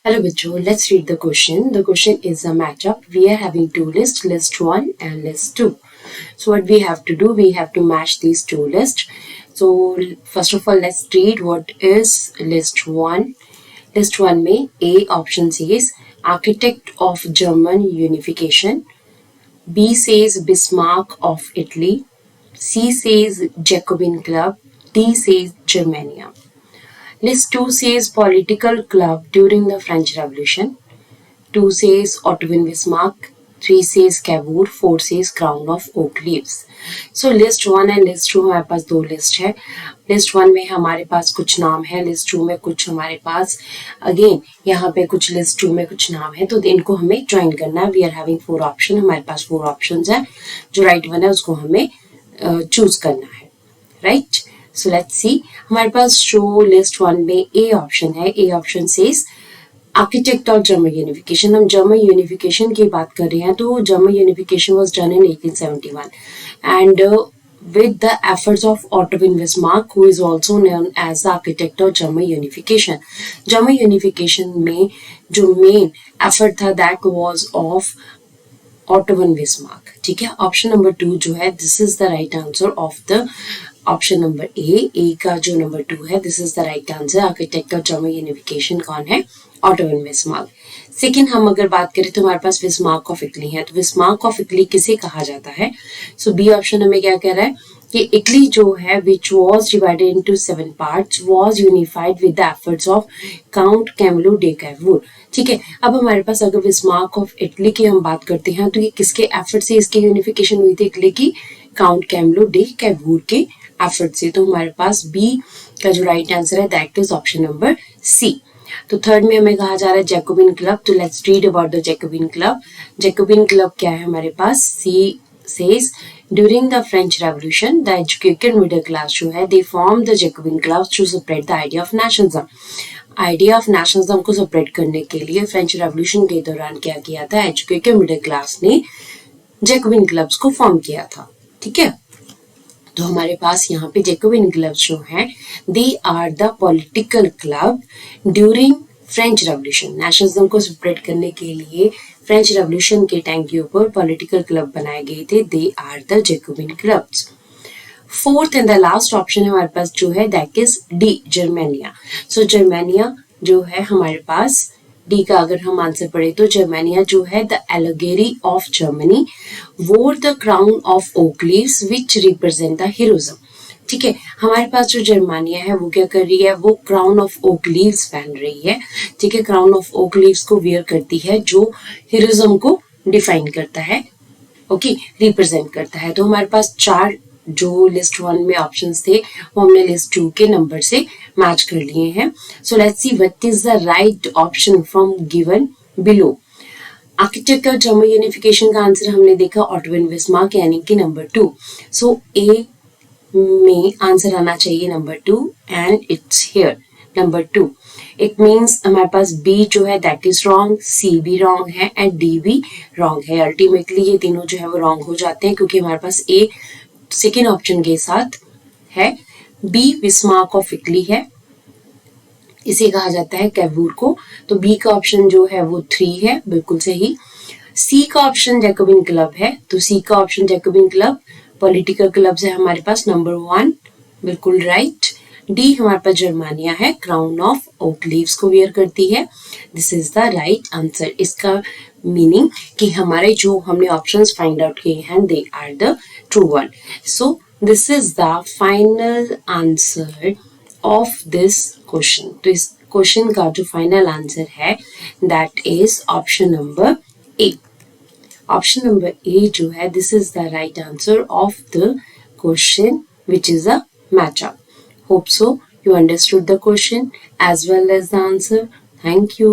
Hello bachcho, let's read the question. The question is a matchup. We are having two lists, list 1 and list 2. So what we have to do, we have to match these two lists. So first of all, let's read what is list 1. List 1 में A option says architect of German unification. B says Bismarck of Italy. C says Jacobin Club. D says Germania. List 2 says political club during the French Revolution. 2 says Otto von Bismarck. 3 says Cavour. 4 says crown of oak leaves. So list 1 and list 2 हमारे पास दो list है. List 1 में हमारे पास कुछ नाम है, list 2 में कुछ हमारे पास अगेन यहाँ पे कुछ लिस्ट 2 में कुछ नाम है, तो इनको हमें ज्वाइन करना है. वी आर हैविंग 4 ऑप्शन, हमारे पास 4 ऑप्शन है. जो राइट वन है उसको हमें चूज करना है. Right, so let's see. हमारे पास जो लिस्ट 1 में ए ऑप्शन है, A option says architect of German unification. हम जर्मन यूनिफिकेशन की बात कर रहे हैं, तो German unification was done in 1871 and with the efforts of Otto von Bismarck, who is also known as the architect of German unification. German unification में जो main effort था that was of Otto von Bismarck. ठीक है, option number 2 जो है this is the right answer of the option number ए का जो number 2 है this is the right answer. Architect of German unification कौन है? Auto von Bismarck. सेकेंड हम अगर बात करें तो हमारे पास बिस्मार्क ऑफ इटली है. तो बिस्मार्क ऑफ इटली किसे कहा जाता है? सो बी ऑप्शन हमें क्या कह रहा है कि इटली जो है which was divided into 7 parts was unified with the efforts of Count Camillo de Cavour. ठीक है, अब हमारे पास अगर बिस्मार्क ऑफ इटली की हम बात करते हैं तो ये किसके एफर्ट से इसकी यूनिफिकेशन हुई थी इटली की? काउंट कैमलो डे कैवूर के एफर्ट से. तो हमारे पास बी का जो राइट आंसर है that is option number C. तो थर्ड में हमें कहा जा रहा है जैकोबिन क्लब. तो let's read about the Jacobin club. Jacobin club क्या है हमारे पास? C says during the French revolution the educated middle class जो है they form the Jacobin clubs to separate the idea of nationalism. Idea of nationalism को separate करने के लिए फ्रेंच रेवोल्यूशन के दौरान क्या किया था? एजुकेटेड मिडिल क्लास ने जैकोबिन क्लब्स को फॉर्म किया था. ठीक है, तो हमारे पास यहाँ पे जैकोबिन क्लब्स जो हैं they are the political club during French revolution. Nationalism को सेपरेट करने के लिए फ्रेंच रेवोल्यूशन के टाइम के ऊपर पॉलिटिकल क्लब बनाए गए थे. They are the Jacobin clubs. Fourth and the last option हमारे पास जो है that is D Germania. So Germania जो है हमारे पास डी का अगर हम आंसर पढ़े तो जर्मेनिया जो है the allegory of Germany wore the crown of oak leaves which represent the heroism. ठीक है, हमारे पास जो जर्मानिया है वो क्या कर रही है? वो क्राउन ऑफ ओक लीव्स पहन रही है. ठीक है, क्राउन ऑफ ओक लीव्स को वियर करती है जो हीरोइज्म को डिफाइन करता है, ओके, रिप्रेजेंट करता है. तो हमारे पास 4 जो लिस्ट 1 में ऑप्शंस थे वो हमने लिस्ट 2 के नंबर से मैच कर लिए हैं. So let's see what is the right option from given below. Architect of German unification का आंसर हमने देखा ऑटो वन बिस्मार्क यानी कि नंबर 2. सो ए में आंसर आना चाहिए number 2 and it's here number 2. It means हमारे पास बी जो है दैट इज रॉन्ग, सी भी रॉन्ग है एंड डी भी रॉन्ग है. अल्टीमेटली ये तीनों जो है वो रॉन्ग हो जाते हैं क्योंकि हमारे पास ए सेकेंड ऑप्शन के साथ है. बी बिस्मार्क ऑफ इटली है, इसे कहा जाता है कैवूर को. तो बी का ऑप्शन जो है वो 3 है, बिल्कुल सही. सी का ऑप्शन जैकोबिन क्लब है, तो सी का option Jacobin club political club है हमारे पास नंबर 1, बिल्कुल राइट. डी हमारे पास जर्मानिया है, क्राउन ऑफ ओक लीव्स को वियर करती है. This is the right answer. इसका मीनिंग कि हमारे जो हमने ऑप्शंस फाइंड आउट किए हैं they are the true one. So this is the final answer of this question. तो इस क्वेश्चन का जो फाइनल आंसर है that is option number A. Option number A जो है this is the right answer of the question which is a matchup. Hope so you understood the question as well as the answer. Thank you.